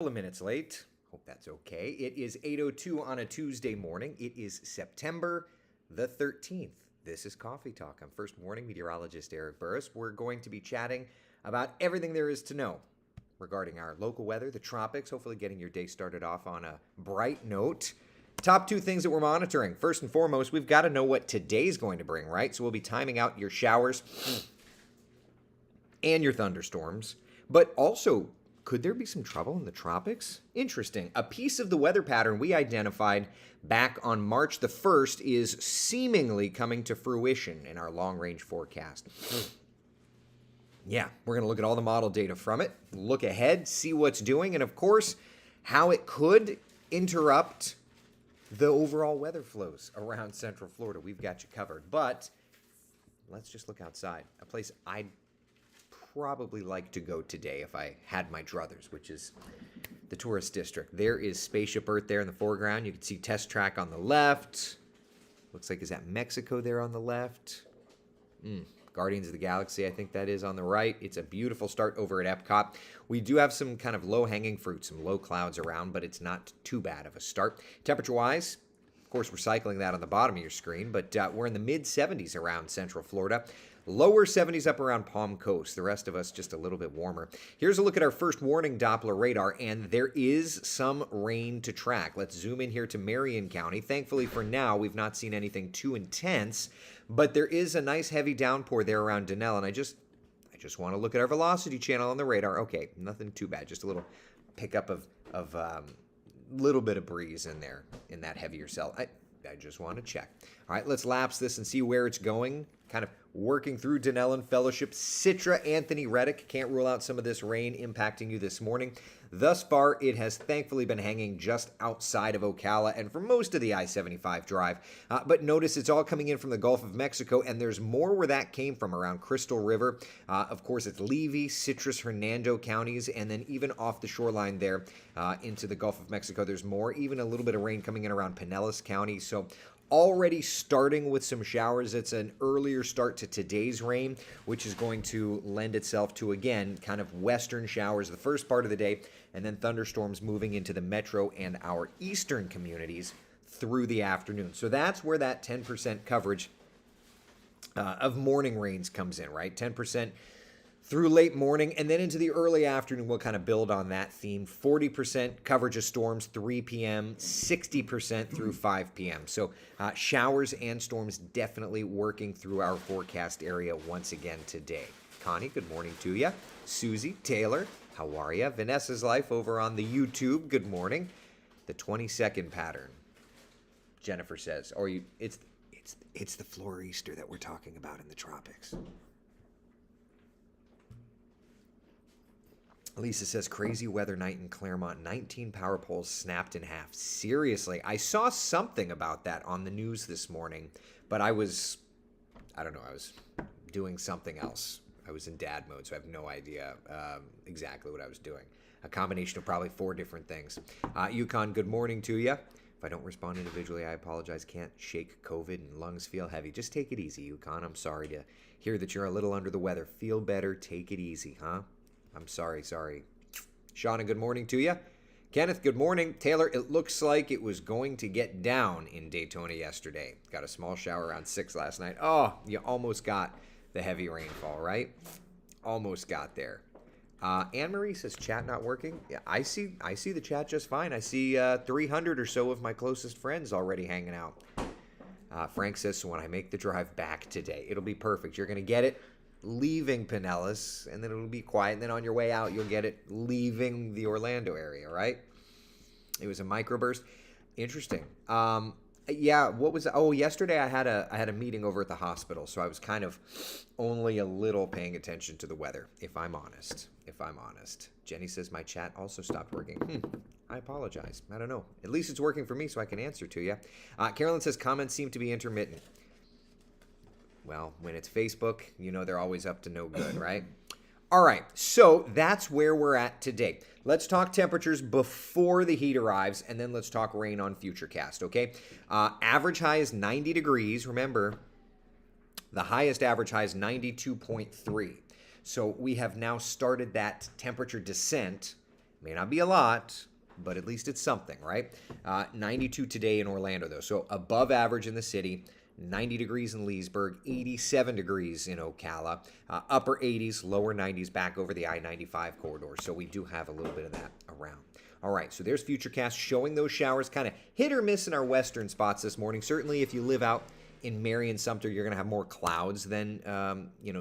Couple of minutes late. Hope that's okay. It is 8:02 on a Tuesday morning. It is September the 13th. This is Coffee Talk. I'm first morning meteorologist Eric Burris. We're going to be chatting about everything there is to know regarding our local weather, the tropics, hopefully getting your day started off on a bright note. Top two things that we're monitoring. First and foremost, we've got to know what today's going to bring, right? So we'll be timing out your showers and your thunderstorms, but also could there be some trouble in the tropics? Interesting. A piece of the weather pattern we identified back on March the 1st is seemingly coming to fruition in our long-range forecast. Yeah, we're going to look at all the model data from it, look ahead, see what's doing, and of course, how it could interrupt the overall weather flows around Central Florida. We've got you covered. But let's just look outside. A place I'd probably like to go today if I had my druthers, which is the tourist district. There is Spaceship Earth there in the foreground. You can see Test Track on the left. Looks like, is that Mexico there on the left? Guardians of the Galaxy, I think that is on the right. It's a beautiful start over at Epcot. We do have some kind of low-hanging fruit, some low clouds around, but it's not too bad of a start. Temperature-wise, of course, we're cycling that on the bottom of your screen, but we're in the mid-70s around Central Florida. Lower 70s up around Palm Coast. The rest of us just a little bit warmer. Here's a look at our first warning Doppler radar, and there is some rain to track. Let's zoom in here to Marion County. Thankfully for now, we've not seen anything too intense, but there is a nice heavy downpour there around Denell, and I just want to look at our velocity channel on the radar. Okay, nothing too bad. Just a little pickup of little bit of breeze in there in that heavier cell. I just want to check. All right, let's lapse this and see where it's going. Kind of working through Denellen Fellowship. Citra, Anthony, Reddick. Can't rule out some of this rain impacting you this morning. Thus far, it has thankfully been hanging just outside of Ocala and for most of the I-75 drive. But notice it's all coming in from the Gulf of Mexico, and there's more where that came from around Crystal River. Of course, it's Levy, Citrus, Hernando counties, and then even off the shoreline there into the Gulf of Mexico. There's more, even a little bit of rain coming in around Pinellas County. So already starting with some showers. It's an earlier start to today's rain, which is going to lend itself to, again, kind of western showers the first part of the day, and then thunderstorms moving into the metro and our eastern communities through the afternoon. So that's where that 10% coverage of morning rains comes in, right? 10% through late morning, and then into the early afternoon, we'll kind of build on that theme. 40% coverage of storms, 3 p.m., 60% through 5 p.m. So showers and storms definitely working through our forecast area once again today. Connie, good morning to you. Susie, Taylor, how are you? Vanessa's Life over on the YouTube, good morning. The 20-second pattern, Jennifer says. It's the Florista that we're talking about in the tropics. Lisa says, crazy weather night in Claremont. 19 power poles snapped in half. Seriously, I saw something about that on the news this morning, but I was doing something else. I was in dad mode, so I have no idea exactly what I was doing. A combination of probably 4 different things. Yukon, good morning to you. If I don't respond individually, I apologize. Can't shake COVID and lungs feel heavy. Just take it easy, Yukon. I'm sorry to hear that you're a little under the weather. Feel better. Take it easy, huh? I'm sorry. Shauna, good morning to you. Kenneth, good morning. Taylor, it looks like it was going to get down in Daytona yesterday. Got a small shower around 6 last night. Oh, you almost got the heavy rainfall, right? Almost got there. Anne-Marie says, chat not working? Yeah, I see the chat just fine. I see 300 or so of my closest friends already hanging out. Frank says, so when I make the drive back today, it'll be perfect. You're going to get it leaving Pinellas, and then it'll be quiet, and then on your way out, you'll get it leaving the Orlando area, right? It was a microburst. Interesting. Yeah, what was... Oh, yesterday I had a meeting over at the hospital, so I was kind of only a little paying attention to the weather, if I'm honest. Jenny says, my chat also stopped working. I apologize. I don't know. At least it's working for me, so I can answer to you. Carolyn says, comments seem to be intermittent. Well, when it's Facebook, you know they're always up to no good, right? All right, so that's where we're at today. Let's talk temperatures before the heat arrives, and then let's talk rain on Futurecast, okay? Average high is 90 degrees. Remember, the highest average high is 92.3. So we have now started that temperature descent May not be a lot, but at least it's something, right? 92 today in Orlando, though. So above average in the city. 90 degrees in Leesburg, 87 degrees in Ocala, upper 80s, lower 90s back over the I-95 corridor. So we do have a little bit of that around. All right, so there's Futurecast showing those showers, kind of hit or miss in our western spots this morning. Certainly if you live out in Marion, Sumter, you're going to have more clouds than,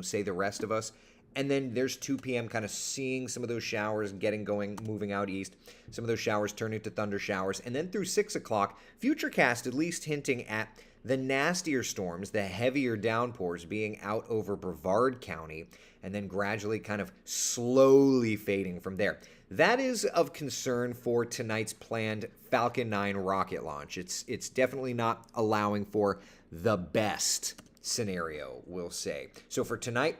say the rest of us. And then there's 2 p.m. kind of seeing some of those showers getting going, moving out east. Some of those showers turning to thunder showers. And then through 6 o'clock, Futurecast at least hinting at the nastier storms, the heavier downpours being out over Brevard County, and then gradually kind of slowly fading from there. That is of concern for tonight's planned Falcon 9 rocket launch. It's definitely not allowing for the best scenario, we'll say. So for tonight,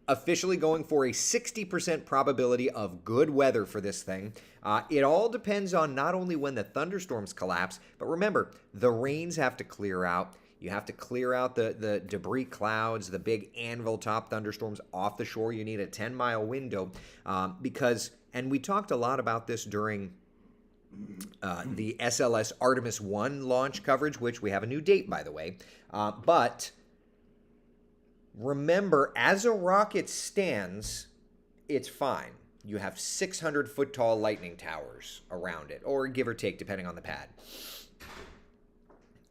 officially going for a 60% probability of good weather for this thing. It all depends on not only when the thunderstorms collapse, but remember, the rains have to clear out. You have to clear out the debris clouds, the big anvil-top thunderstorms off the shore. You need a 10-mile window because, and we talked a lot about this during the SLS Artemis 1 launch coverage, which we have a new date, by the way. But remember, as a rocket stands, it's fine. You have 600-foot tall lightning towers around it, or give or take, depending on the pad.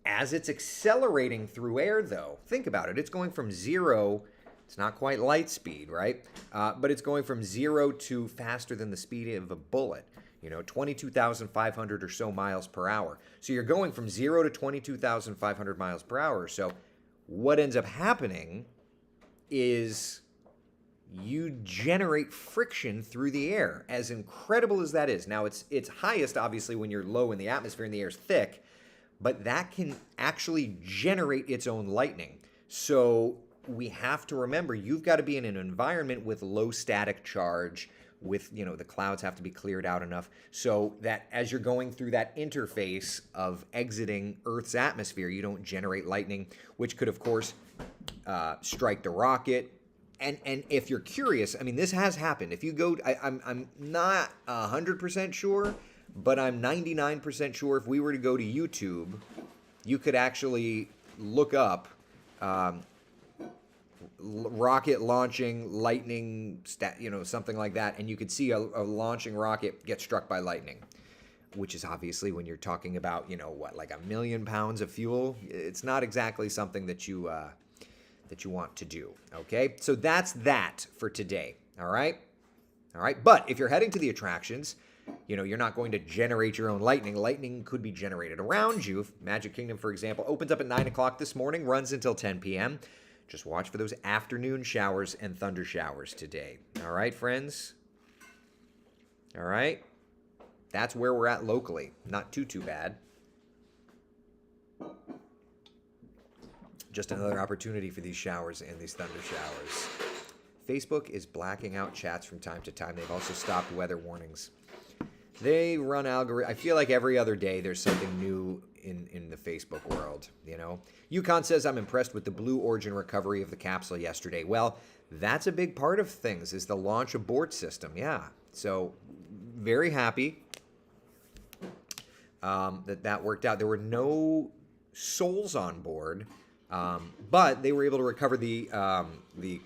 As it's accelerating through air, though, think about it. It's going from 0, it's not quite light speed, right? But it's going from 0 to faster than the speed of a bullet. 22,500 or so miles per hour. So you're going from 0 to 22,500 miles per hour. So what ends up happening is you generate friction through the air, as incredible as that is. Now, it's highest, obviously, when you're low in the atmosphere and the air's thick, but that can actually generate its own lightning. So we have to remember, you've got to be in an environment with low static charge, with, the clouds have to be cleared out enough so that as you're going through that interface of exiting Earth's atmosphere, you don't generate lightning, which could, of course, strike the rocket. And if you're curious, I mean, this has happened. If you go, I'm not 100% sure, but I'm 99% sure if we were to go to YouTube, you could actually look up rocket launching lightning, something like that, and you could see a launching rocket get struck by lightning, which is obviously, when you're talking about, like 1 million pounds of fuel, it's not exactly something that you want to do, okay? So that's that for today, all right? All right, but if you're heading to the attractions, you're not going to generate your own lightning. Lightning could be generated around you. Magic Kingdom, for example, opens up at 9 o'clock this morning, runs until 10 p.m. Just watch for those afternoon showers and thunder showers today. All right, friends? All right? That's where we're at locally. Not too bad. Just another opportunity for these showers and these thunder showers. Facebook is blacking out chats from time to time. They've also stopped weather warnings. They run algorithm. I feel like every other day there's something new in the Facebook world, Yukon says, I'm impressed with the Blue Origin recovery of the capsule yesterday. Well, that's a big part of things, is the launch abort system. Yeah. So very happy that worked out. There were no souls on board, but they were able to recover the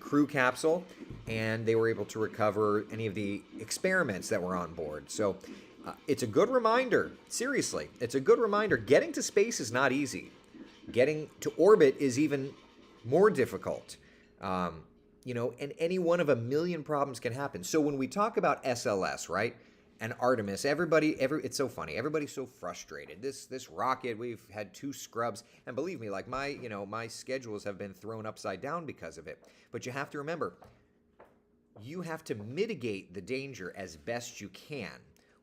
crew capsule, and they were able to recover any of the experiments that were on board. So it's a good reminder. Seriously, it's a good reminder. Getting to space is not easy. Getting to orbit is even more difficult. And any one of a million problems can happen. So when we talk about SLS, right, and Artemis, it's so funny. Everybody's so frustrated. This rocket, we've had 2 scrubs, and believe me, like my schedules have been thrown upside down because of it. But you have to remember, you have to mitigate the danger as best you can,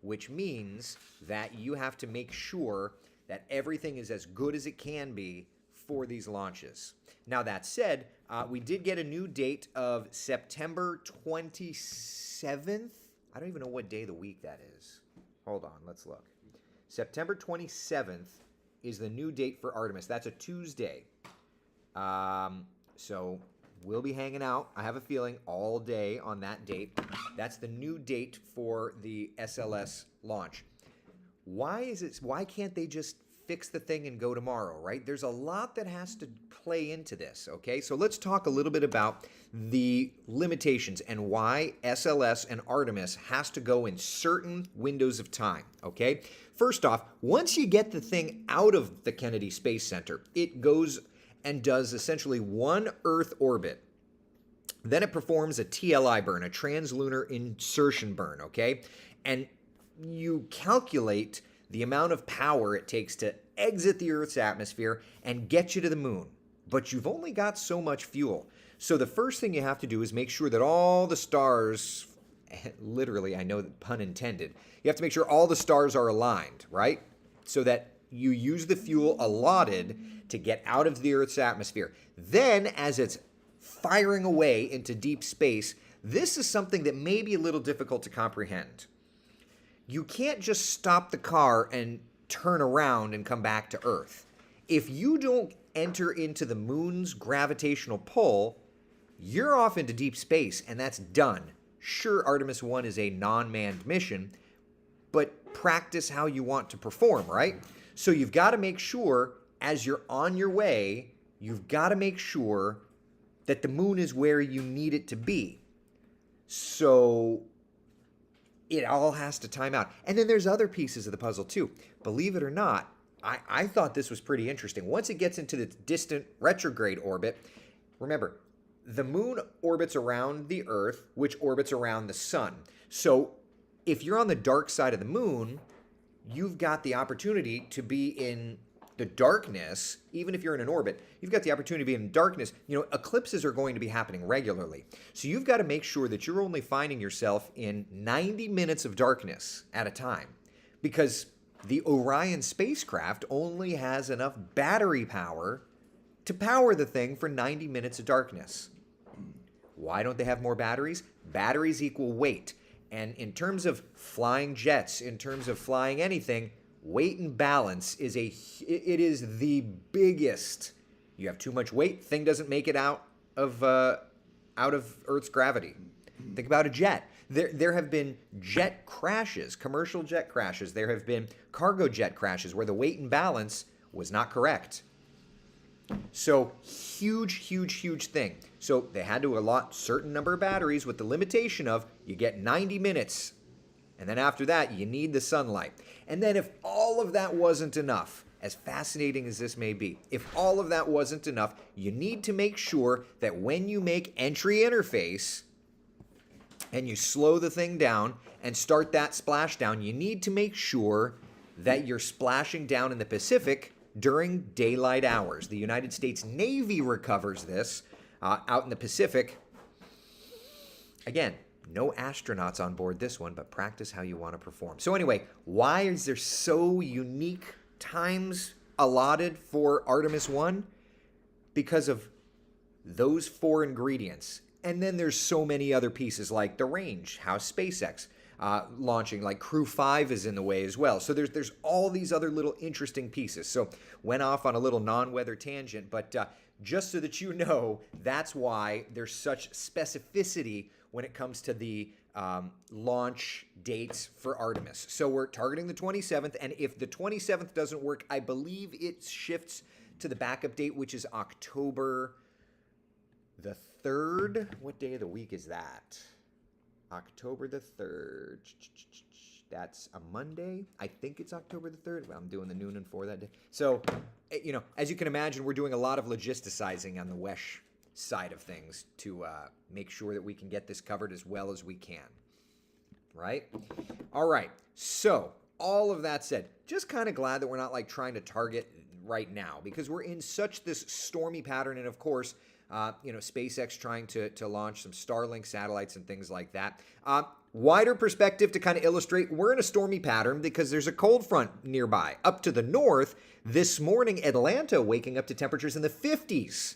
which means that you have to make sure that everything is as good as it can be for these launches. Now, that said, we did get a new date of September 27th. I don't even know what day of the week that is. Hold on, let's look. September 27th is the new date for Artemis. That's a Tuesday. So we'll be hanging out, I have a feeling, all day on that date. That's the new date for the SLS launch. Why can't they just fix the thing and go tomorrow, right? There's a lot that has to play into this, okay? So let's talk a little bit about the limitations and why SLS and Artemis has to go in certain windows of time, okay? First off, once you get the thing out of the Kennedy Space Center, it goes and does essentially one Earth orbit. Then it performs a TLI burn, a translunar insertion burn, okay? And you calculate the amount of power it takes to exit the Earth's atmosphere and get you to the moon. But you've only got so much fuel. So the first thing you have to do is make sure that all the stars, literally, I know that pun intended, you have to make sure all the stars are aligned, right? So that you use the fuel allotted to get out of the Earth's atmosphere. Then, as it's firing away into deep space, this is something that may be a little difficult to comprehend. You can't just stop the car and turn around and come back to Earth. If you don't enter into the moon's gravitational pull, you're off into deep space, and that's done. Sure, Artemis 1 is a non-manned mission, but practice how you want to perform, right? So you've got to make sure, as you're on your way, you've got to make sure that the moon is where you need it to be. So it all has to time out. And then there's other pieces of the puzzle too. Believe it or not, I thought this was pretty interesting. Once it gets into the distant retrograde orbit, remember, the moon orbits around the Earth, which orbits around the sun. So if you're on the dark side of the moon, you've got the opportunity to be in the darkness. Even if you're in an orbit, you've got the opportunity to be in darkness. You know, eclipses are going to be happening regularly. So you've got to make sure that you're only finding yourself in 90 minutes of darkness at a time, because the Orion spacecraft only has enough battery power to power the thing for 90 minutes of darkness. Why don't they have more batteries? Batteries equal weight. And in terms of flying jets, in terms of flying anything, weight and balance is the biggest. You have too much weight, thing doesn't make it out of Earth's gravity. Think about a jet. There have been jet crashes, commercial jet crashes. There have been cargo jet crashes where the weight and balance was not correct. So huge thing. So they had to allot certain number of batteries with the limitation of you get 90 minutes. And then after that, you need the sunlight. And then if all of that wasn't enough, as fascinating as this may be, if all of that wasn't enough, you need to make sure that when you make entry interface and you slow the thing down and start that splashdown, you need to make sure that you're splashing down in the Pacific during daylight hours. The United States Navy recovers this out in the Pacific. Again, no astronauts on board this one, but practice how you want to perform. So anyway, why is there so unique times allotted for Artemis 1? Because of those 4 ingredients. And then there's so many other pieces like the range, how SpaceX launching, like Crew 5 is in the way as well. So there's all these other little interesting pieces. So went off on a little non-weather tangent, but just so that you know, that's why there's such specificity when it comes to the launch dates for Artemis. So we're targeting the 27th, and if the 27th doesn't work, I believe it shifts to the backup date, which is October the 3rd. What day of the week is that? October the 3rd. That's a Monday. I think it's October the 3rd. Well, I'm doing the noon and 4 that day. So, you know, as you can imagine, we're doing a lot of logisticizing on the WESH side of things to make sure that we can get this covered as well as we can. Right? All right. So, all of that said, just kind of glad that we're not like trying to target right now, because we're in such this stormy pattern. And of course, you know, SpaceX trying to launch some Starlink satellites and things like that. Wider perspective to kind of illustrate, we're in a stormy pattern because there's a cold front nearby. Up to the north, this morning, Atlanta waking up to temperatures in the 50s.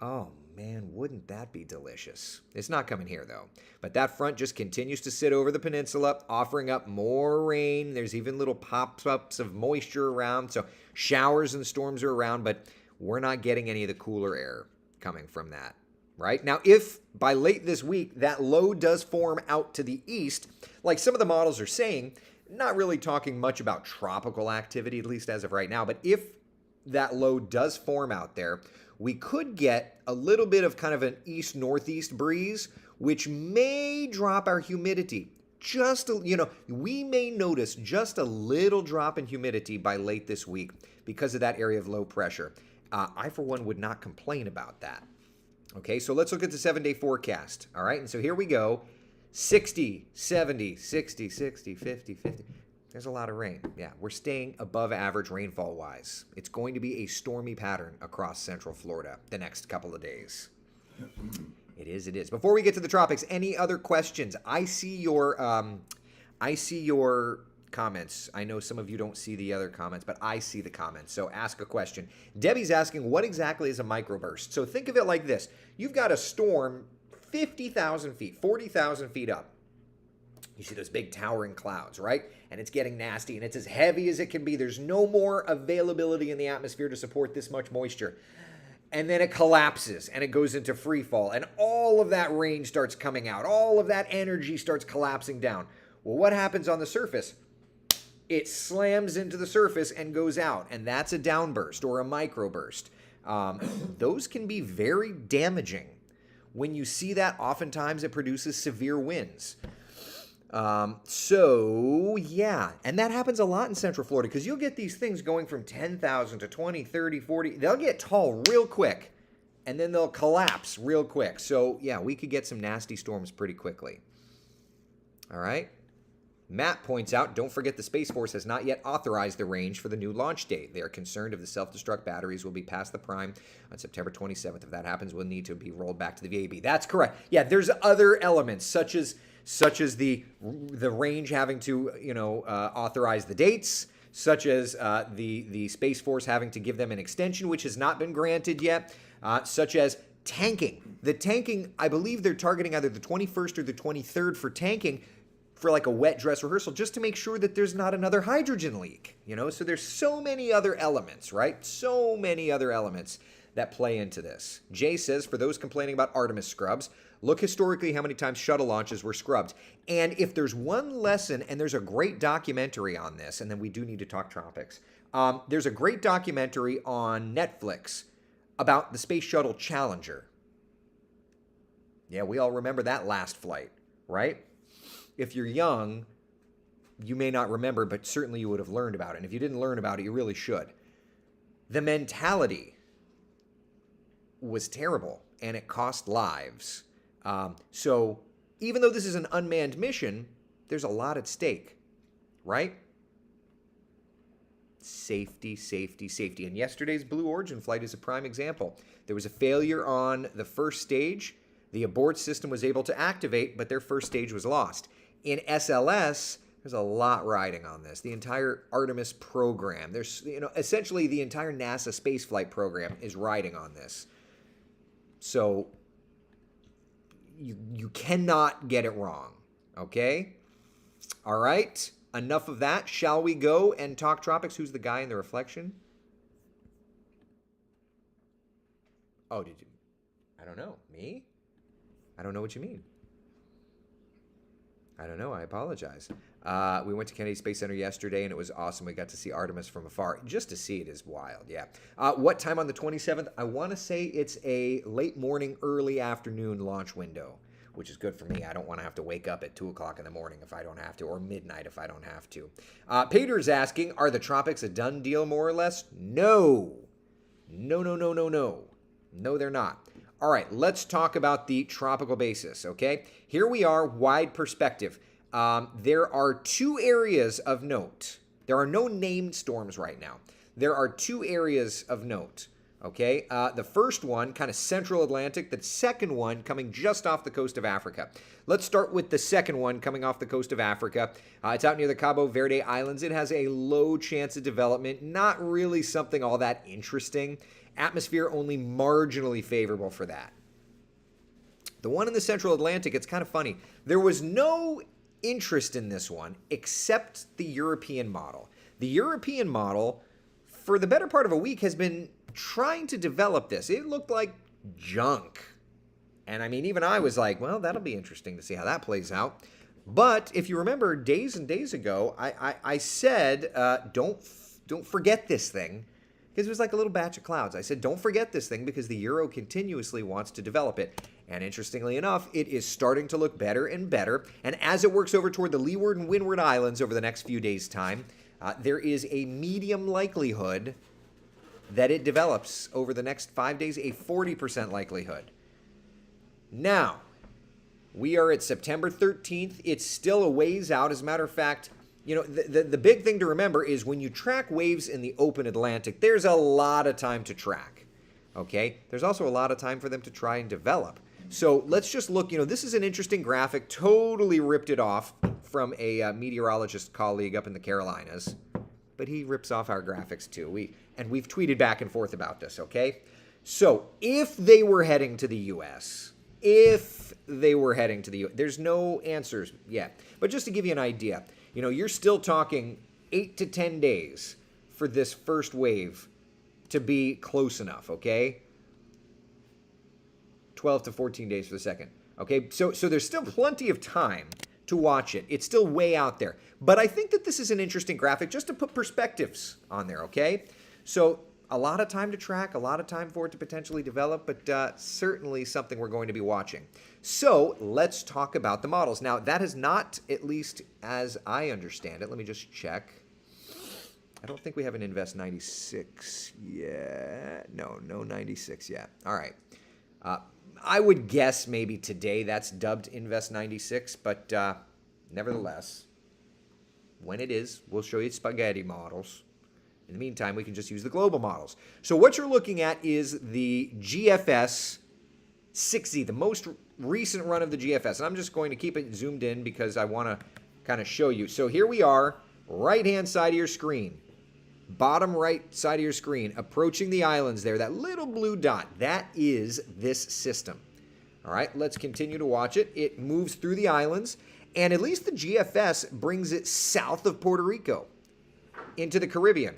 Oh man, wouldn't that be delicious? It's not coming here though. But that front just continues to sit over the peninsula, offering up more rain. There's even little pop-ups of moisture around. So showers and storms are around, but we're not getting any of the cooler air coming from that. right? Now, if by late this week that low does form out to the east, like some of the models are saying, not really talking much about tropical activity, at least as of right now, but if that low does form out there, we could get a little bit of kind of an east-northeast breeze, which may drop our humidity. We may notice just a little drop in humidity by late this week because of that area of low pressure. I, for one, would not complain about that. Okay, so let's look at the 7-day forecast. All right, and so here we go. 60, 70, 60, 60, 50, 50. There's a lot of rain. Yeah, we're staying above average rainfall-wise. It's going to be a stormy pattern across central Florida the next couple of days. It is, it is. Before we get to the tropics, any other questions? I see your comments. I know some of you don't see the other comments, but I see the comments. So ask a question. Debbie's asking, what exactly is a microburst? So think of it like this. You've got a storm 50,000 feet, 40,000 feet up. You see those big towering clouds, right? And it's getting nasty, and it's as heavy as it can be. There's no more availability in the atmosphere to support this much moisture. And then it collapses, and it goes into free fall, and all of that rain starts coming out. All of that energy starts collapsing down. Well, what happens on the surface? It slams into the surface and goes out, and that's a downburst or a microburst. Those can be very damaging. When you see that, oftentimes it produces severe winds. Yeah, and that happens a lot in Central Florida because you'll get these things going from 10,000 to 20, 30, 40. They'll get tall real quick, and then they'll collapse real quick. So, yeah, we could get some nasty storms pretty quickly. All right. Matt points out, don't forget the Space Force has not yet authorized the range for the new launch date. They are concerned if the self-destruct batteries will be past the prime on September 27th. If that happens, we'll need to be rolled back to the VAB. That's correct. Yeah, there's other elements such as the range having to, authorize the dates, such as the Space Force having to give them an extension, which has not been granted yet, such as tanking. The tanking, I believe they're targeting either the 21st or the 23rd for tanking for like a wet dress rehearsal, just to make sure that there's not another hydrogen leak, So there's so many other elements, right? So many other elements that play into this. Jay says, for those complaining about Artemis scrubs, look historically how many times shuttle launches were scrubbed. And if there's one lesson, and there's a great documentary on this, and then we do need to talk tropics. There's a great documentary on Netflix about the Space Shuttle Challenger. Yeah, we all remember that last flight, right? If you're young, you may not remember, but certainly you would have learned about it. And if you didn't learn about it, you really should. The mentality was terrible, and it cost lives. So even though this is an unmanned mission, there's a lot at stake, right? Safety, safety, safety. And yesterday's Blue Origin flight is a prime example. There was a failure on the first stage. The abort system was able to activate, but their first stage was lost. In SLS, there's a lot riding on this. The entire Artemis program, there's, essentially the entire NASA spaceflight program is riding on this. So you cannot get it wrong, okay? All right, enough of that. Shall we go and talk tropics? Who's the guy in the reflection? Oh, did you? I don't know. Me? I don't know what you mean. I don't know. I apologize. We went to Kennedy Space Center yesterday, and it was awesome. We got to see Artemis from afar. Just to see it is wild, yeah. What time on the 27th? I want to say it's a late morning, early afternoon launch window, which is good for me. I don't want to have to wake up at 2 o'clock in the morning if I don't have to, or midnight if I don't have to. Peter's asking, are the tropics a done deal, more or less? No. No, no, no, no, no. No, they're not. All right, let's talk about the tropical basis, okay? Here we are, wide perspective. There are two areas of note. There are no named storms right now. There are two areas of note, okay? The first one, kind of central Atlantic. The second one coming just off the coast of Africa. Let's start with the second one coming off the coast of Africa. It's out near the Cabo Verde Islands. It has a low chance of development, not really something all that interesting. Atmosphere only marginally favorable for that. The one in the central Atlantic, it's kind of funny. There was no interest in this one except the European model. The European model, for the better part of a week, has been trying to develop this. It looked like junk. And I mean, even I was like, well, that'll be interesting to see how that plays out. But if you remember days and days ago, I said, don't forget this thing, because it was like a little batch of clouds. I said, don't forget this thing because the euro continuously wants to develop it. And interestingly enough, it is starting to look better and better. And as it works over toward the Leeward and Windward Islands over the next few days' time, there is a medium likelihood that it develops over the next 5 days, a 40% likelihood. Now, we are at September 13th. It's still a ways out. As a matter of fact, you know, the big thing to remember is when you track waves in the open Atlantic, there's a lot of time to track, okay? There's also a lot of time for them to try and develop. So let's just look, you know, this is an interesting graphic, totally ripped it off from a meteorologist colleague up in the Carolinas. But he rips off our graphics too. We've tweeted back and forth about this, okay? So if they were heading to the U.S., there's no answers yet. But just to give you an idea, you know, you're still talking 8 to 10 days for this first wave to be close enough, okay? 12 to 14 days for the second, okay? So there's still plenty of time to watch it. It's still way out there. But I think that this is an interesting graphic just to put perspectives on there, okay? So a lot of time to track, a lot of time for it to potentially develop, but certainly something we're going to be watching. So let's talk about the models. Now, that is not, at least as I understand it, let me just check. I don't think we have an Invest 96 yet. No 96 yet. All right. I would guess maybe today that's dubbed Invest 96, but nevertheless, when it is, we'll show you spaghetti models. In the meantime, we can just use the global models. So what you're looking at is the GFS 6Z, the most recent run of the GFS. And I'm just going to keep it zoomed in because I want to kind of show you. So here we are, right-hand side of your screen, bottom right side of your screen, approaching the islands there, that little blue dot, that is this system. All right, let's continue to watch it. It moves through the islands, and at least the GFS brings it south of Puerto Rico into the Caribbean.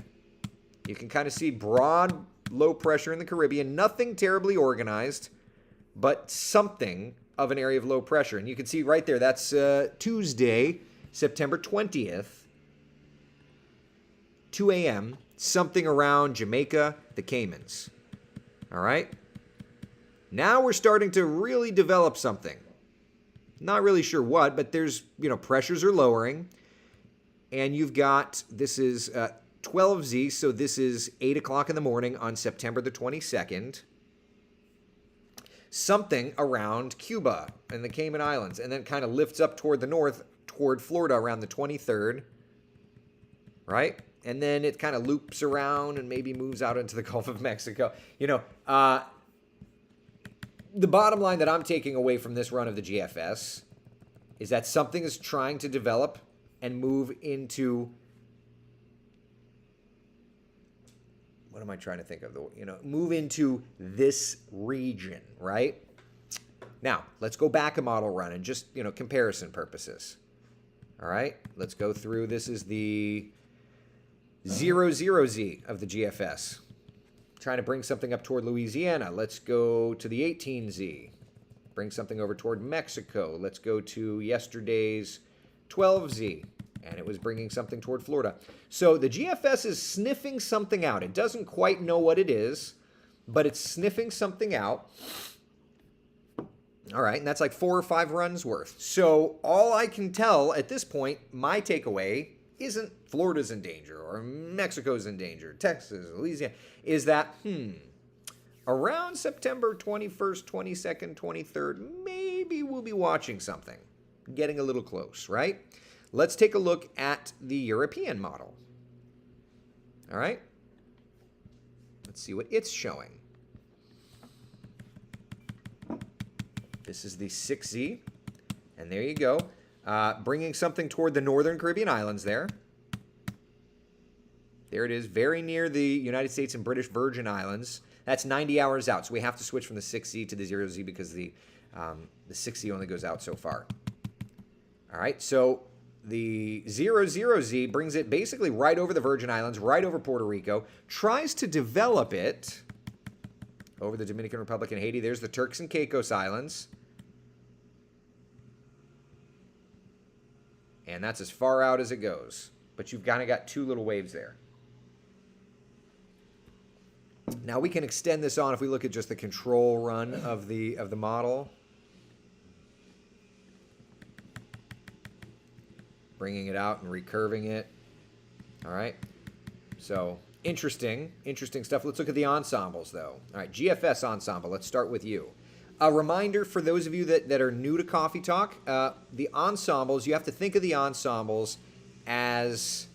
You can kind of see broad low pressure in the Caribbean, nothing terribly organized, but something of an area of low pressure. And you can see right there, that's Tuesday, September 20th, 2 a.m., something around Jamaica, the Caymans. All right? Now we're starting to really develop something. Not really sure what, but there's, you know, pressures are lowering. And you've got, this is 12Z, so this is 8 o'clock in the morning on September the 22nd. Something around Cuba and the Cayman Islands, and then kind of lifts up toward the north, toward Florida around the 23rd, right? And then it kind of loops around and maybe moves out into the Gulf of Mexico. You know, the bottom line that I'm taking away from this run of the GFS is that something is trying to develop and move into, what am I trying to think of? Move into this region, right? Now, let's go back a model run and just, comparison purposes. All right, let's go through. This is the 00Z of the GFS. Trying to bring something up toward Louisiana. Let's go to the 18Z. Bring something over toward Mexico. Let's go to yesterday's 12Z. And it was bringing something toward Florida. So the GFS is sniffing something out. It doesn't quite know what it is, but it's sniffing something out. All right, and that's like 4 or 5 runs worth. So all I can tell at this point, my takeaway isn't Florida's in danger or Mexico's in danger, Texas, Louisiana, is that, around September 21st, 22nd, 23rd, maybe we'll be watching something, getting a little close, right? Let's take a look at the European model. All right? Let's see what it's showing. This is the 6Z, and there you go. Bringing something toward the northern Caribbean islands there. There it is, very near the United States and British Virgin Islands. That's 90 hours out, so we have to switch from the 6Z to the 0Z because the 6Z only goes out so far. All right, so the 00Z brings it basically right over the Virgin Islands, right over Puerto Rico, tries to develop it over the Dominican Republic and Haiti. There's the Turks and Caicos Islands. And that's as far out as it goes. But you've kind of got two little waves there. Now we can extend this on if we look at just the control run of the model. Bringing it out and recurving it. All right. So interesting stuff. Let's look at the ensembles, though. All right, GFS ensemble. Let's start with you. A reminder for those of you that are new to Coffee Talk, the ensembles, you have to think of the ensembles as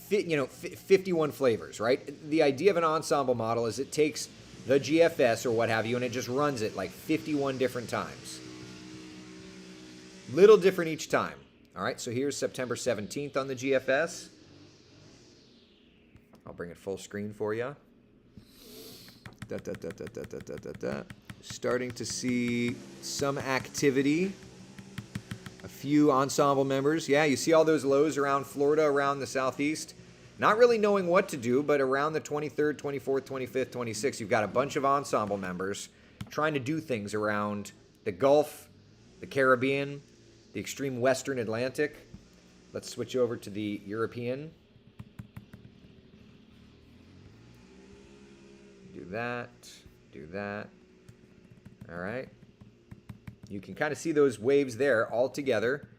51 flavors, right? The idea of an ensemble model is it takes the GFS or what have you, and it just runs it like 51 different times. Little different each time. All right, so here's September 17th on the GFS. I'll bring it full screen for you. Starting to see some activity. A few ensemble members. Yeah, you see all those lows around Florida, around the southeast. Not really knowing what to do, but around the 23rd, 24th, 25th, 26th, you've got a bunch of ensemble members trying to do things around the Gulf, the Caribbean, the extreme western Atlantic. Let's switch over to the European. Do that. All right. You can kind of see those waves there all together,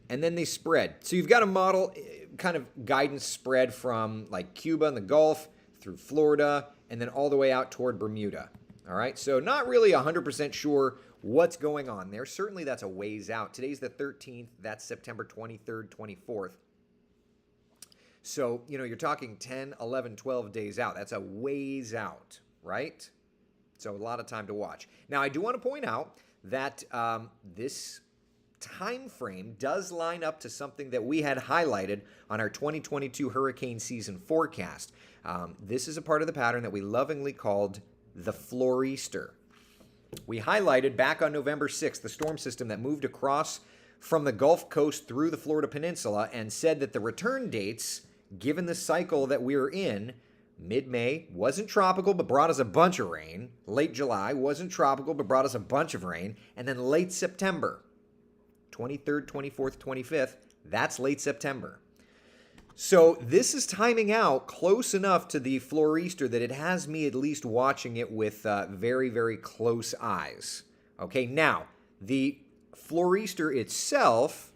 and then they spread. So you've got a model kind of guidance spread from like Cuba and the Gulf through Florida, and then all the way out toward Bermuda. All right. So not really 100% sure what's going on there. Certainly that's a ways out. Today's the 13th. That's September 23rd, 24th. So, you're talking 10, 11, 12 days out. That's a ways out, right? So a lot of time to watch. Now, I do want to point out that this time frame does line up to something that we had highlighted on our 2022 hurricane season forecast. This is a part of the pattern that we lovingly called the Floreaster. We highlighted back on November 6th the storm system that moved across from the Gulf Coast through the Florida Peninsula and said that the return dates, given the cycle that we were in, mid-May wasn't tropical but brought us a bunch of rain. Late July wasn't tropical but brought us a bunch of rain. And then late September, 23rd, 24th, 25th, that's late September. So this is timing out close enough to the Floreaster that it has me at least watching it with very, very close eyes. Okay, now, the Floreaster itself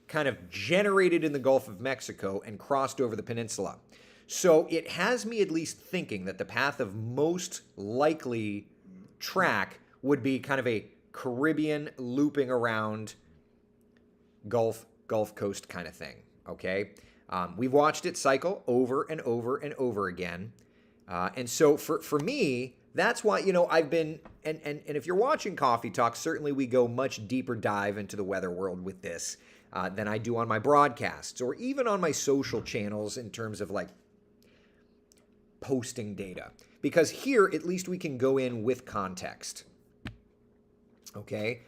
kind of generated in the Gulf of Mexico and crossed over the peninsula. So it has me at least thinking that the path of most likely track would be kind of a Caribbean looping around Gulf Coast kind of thing, okay? We've watched it cycle over and over and over again. And so for me, that's why, I've been, and if you're watching Coffee Talk, certainly we go much deeper dive into the weather world with this than I do on my broadcasts or even on my social channels in terms of like posting data. Because here, at least we can go in with context. Okay?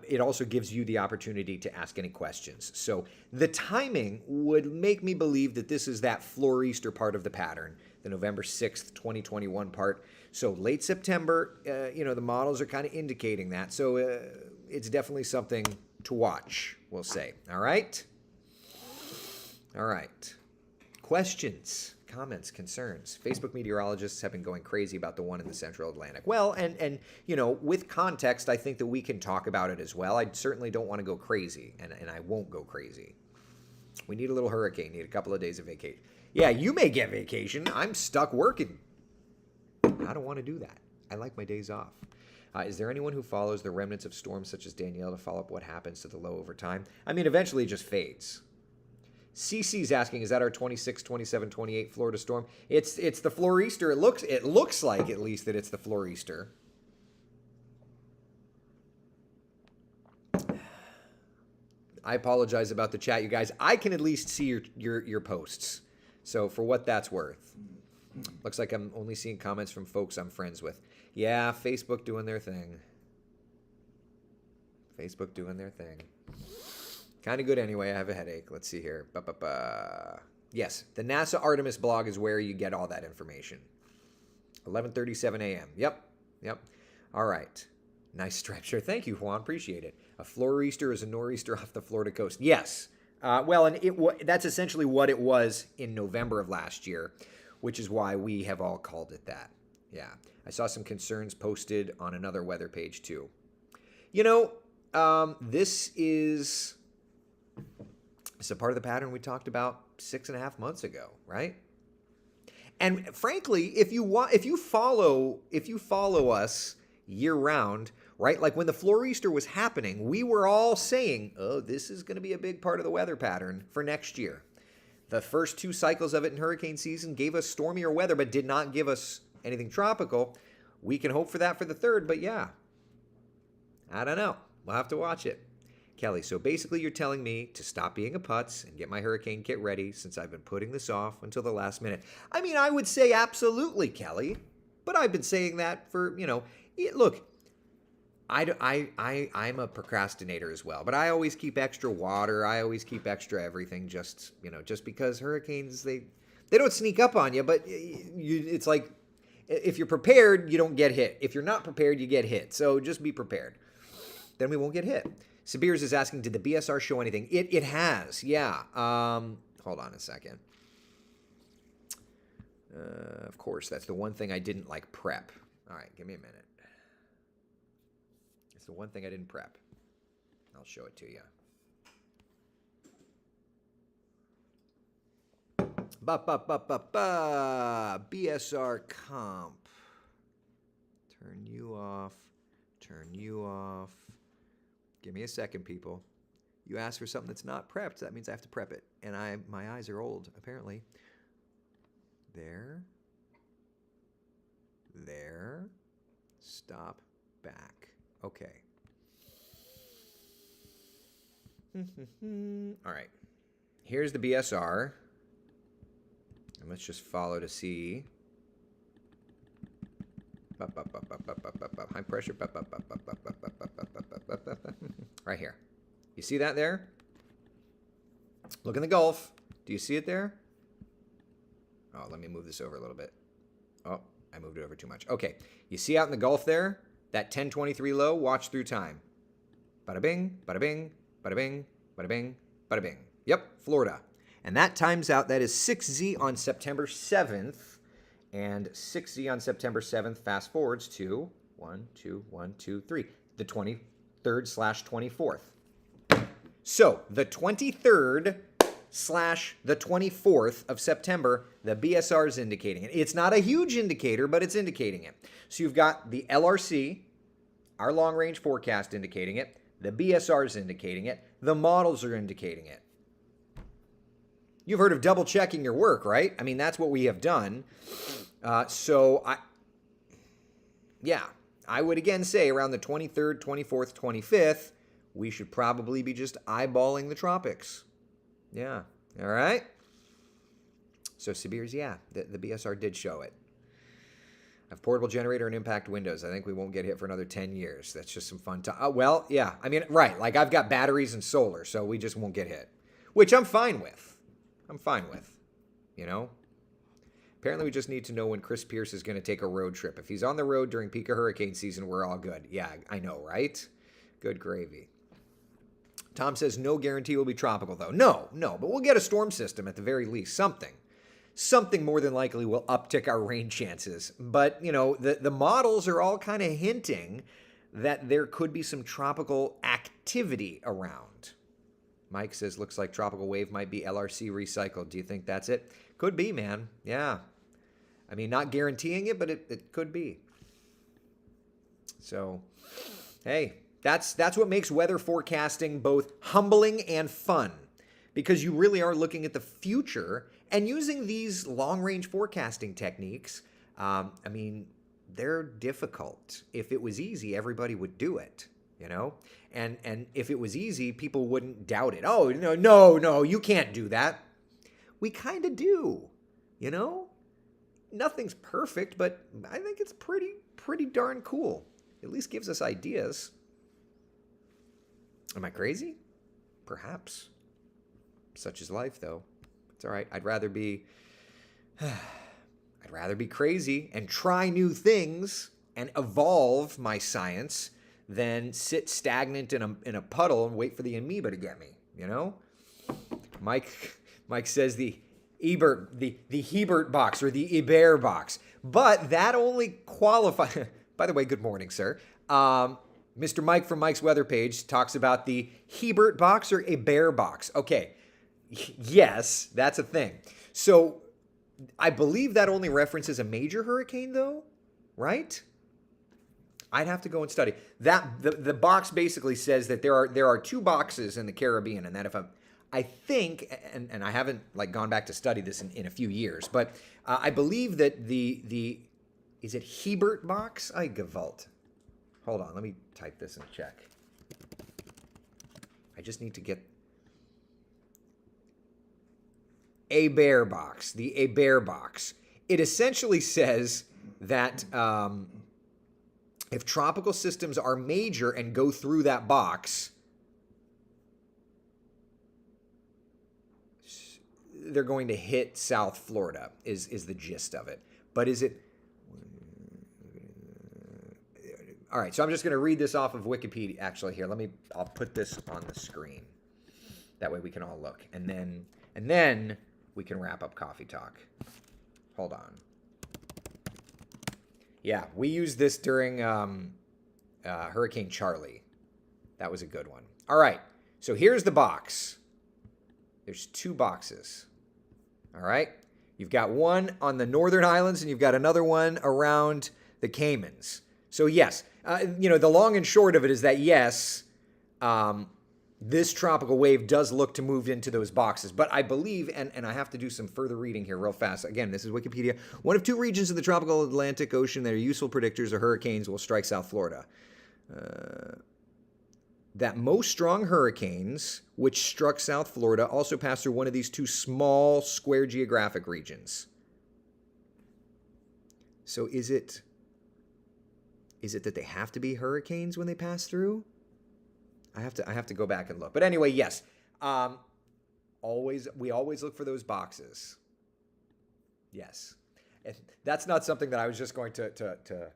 It also gives you the opportunity to ask any questions. So the timing would make me believe that this is that Floreaster part of the pattern, the November 6th, 2021 part. So late September, the models are kind of indicating that. So it's definitely something to watch, we'll say. All right? All right. Questions, comments, concerns. Facebook meteorologists have been going crazy about the one in the central Atlantic. Well, and with context, I think that we can talk about it as well. I certainly don't want to go crazy, and I won't go crazy. We need a little hurricane, need a couple of days of vacation. Yeah, you may get vacation. I'm stuck working. I don't want to do that. I like my days off. Is there anyone who follows the remnants of storms such as Danielle to follow up what happens to the low over time? I mean, eventually it just fades. CC's asking, is that our 26, 27, 28 Florida storm? It's the Floreaster. It looks like at least that it's the Floreaster. I apologize about the chat, you guys. I can at least see your posts. So for what that's worth. Looks like I'm only seeing comments from folks I'm friends with. Yeah, Facebook doing their thing. Kind of good anyway. I have a headache. Let's see here. Yes, the NASA Artemis blog is where you get all that information. 11:37 a.m. Yep. All right. Nice striped shirt. Thank you, Juan. Appreciate it. A florester is a nor'easter off the Florida coast. Yes. And that's essentially what it was in November of last year, which is why we have all called it that. Yeah. I saw some concerns posted on another weather page too. This is a part of the pattern we talked about 6.5 months ago, right? And frankly, if you follow us year round, right? Like when the florester was happening, we were all saying, "Oh, this is going to be a big part of the weather pattern for next year." The first 2 cycles of it in hurricane season gave us stormier weather, but did not give us anything tropical. We can hope for that for the third, but yeah, I don't know. We'll have to watch it. Kelly, so basically you're telling me to stop being a putz and get my hurricane kit ready since I've been putting this off until the last minute. I mean, I would say absolutely, Kelly, but I've been saying that for, look, I'm a procrastinator as well, but I always keep extra water. I always keep extra everything just because hurricanes, they don't sneak up on you, but it's like if you're prepared, you don't get hit. If you're not prepared, you get hit. So just be prepared. Then we won't get hit. Sabirs is asking, did the BSR show anything? It has, yeah. Hold on a second. Of course, that's the one thing I didn't prep. All right, give me a minute. It's the one thing I didn't prep. I'll show it to you. BSR comp. Turn you off. Turn you off. Give me a second, people. You asked for something that's not prepped. That means I have to prep it. And my eyes are old, apparently. There. Stop. Back. Okay. All right. Here's the BSR. And let's just follow to see. High pressure. Right here. You see that there? Look in the Gulf. Do you see it there? Oh, let me move this over a little bit. Oh, I moved it over too much. Okay. You see out in the Gulf there? That 1023 low? Watch through time. Bada bing, bada bing, bada bing, bada bing, bada bing. Yep, Florida. And that times out. That is 6Z on September 7th. And 6Z on September 7th fast forwards to 1, 2, 1, 2, 3. The 23rd/24th. So the 23rd/the 24th of September, the BSR is indicating it. It's not a huge indicator, but it's indicating it. So you've got the LRC, our long range forecast indicating it. The BSR is indicating it. The models are indicating it. You've heard of double checking your work, right? I mean, that's what we have done. I would again say around the 23rd, 24th, 25th, we should probably be just eyeballing the tropics. Yeah. All right. So Sibir's, the BSR did show it. I have portable generator and impact windows. I think we won't get hit for another 10 years. That's just some fun time. I mean, right. Like I've got batteries and solar, so we just won't get hit, which I'm fine with. Apparently we just need to know when Chris Pierce is going to take a road trip. If he's on the road during peak of hurricane season, we're all good. Yeah, I know, right? Good gravy. Tom says no guarantee will be tropical, though. No, but we'll get a storm system at the very least. Something more than likely will uptick our rain chances. But, the models are all kind of hinting that there could be some tropical activity around. Mike says, looks like tropical wave might be LRC recycled. Do you think that's it? Could be, man. Yeah. I mean, not guaranteeing it, but it could be. So, hey, that's what makes weather forecasting both humbling and fun, because you really are looking at the future and using these long-range forecasting techniques. They're difficult. If it was easy, everybody would do it, And if it was easy, people wouldn't doubt it. Oh, no, you can't do that. We kind of do, Nothing's perfect, but I think it's pretty darn cool. At least gives us ideas. Am I crazy? Perhaps. Such is life, though. It's all right. I'd rather be crazy and try new things and evolve my science than sit stagnant in a puddle and wait for the amoeba to get me, you know? Mike says the Hebert box or the Ebert box. But that only qualifies. By the way, good morning, sir. Mr. Mike from Mike's Weather Page talks about the Hebert box or Ebert box. Okay. Yes, that's a thing. So I believe that only references a major hurricane, though, right? I'd have to go and study that. The box basically says that there are two boxes in the Caribbean, and that if I think, and I haven't like gone back to study this in a few years, but I believe that the is it Hebert box? I Gewalt. Hold on, let me type this and check. I just need to get Ebert box. The Ebert box. It essentially says that if tropical systems are major and go through that box, they're going to hit South Florida, is the gist of it. But is it? All right, so I'm just going to read this off of Wikipedia. Actually, here, I'll put this on the screen. That way we can all look. And then we can wrap up Coffee Talk. Hold on. Yeah, we used this during Hurricane Charlie. That was a good one. All right, so here's the box. There's two boxes. All right, you've got one on the Northern Islands and you've got another one around the Caymans. So yes, the long and short of it is that yes, this tropical wave does look to move into those boxes. But I believe, and I have to do some further reading here real fast. Again, this is Wikipedia. One of two regions in the tropical Atlantic Ocean that are useful predictors of hurricanes will strike South Florida. That most strong hurricanes, which struck South Florida, also pass through one of these two small square geographic regions. So is it that they have to be hurricanes when they pass through? I have to go back and look. But anyway, yes. We always look for those boxes. Yes. And that's not something that I was just going to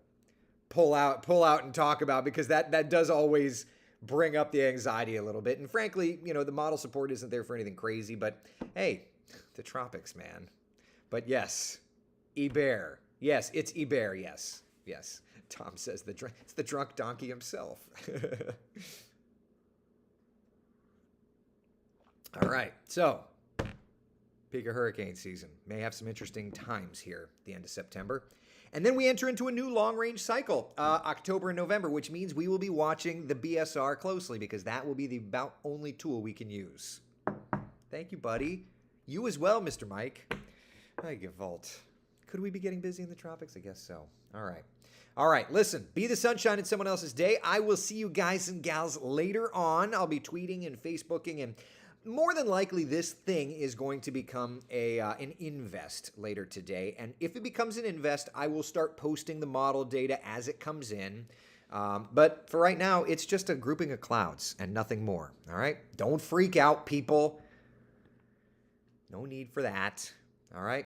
pull out and talk about, because that does always bring up the anxiety a little bit. And frankly, the model support isn't there for anything crazy, but hey, the tropics, man. But yes, Ebert. Yes, it's Ebert. Yes. Yes. Tom says it's the drunk donkey himself. All right, so peak of hurricane season. May have some interesting times here at the end of September. And then we enter into a new long-range cycle, October and November, which means we will be watching the BSR closely, because that will be the about only tool we can use. Thank you, buddy. You as well, Mr. Mike. Hi, Gewalt. Could we be getting busy in the tropics? I guess so. All right, listen, be the sunshine in someone else's day. I will see you guys and gals later on. I'll be tweeting and Facebooking, and more than likely this thing is going to become an invest later today. And if it becomes an invest, I will start posting the model data as it comes in. But for right now, it's just a grouping of clouds and nothing more. All right? Don't freak out, people. No need for that. All right?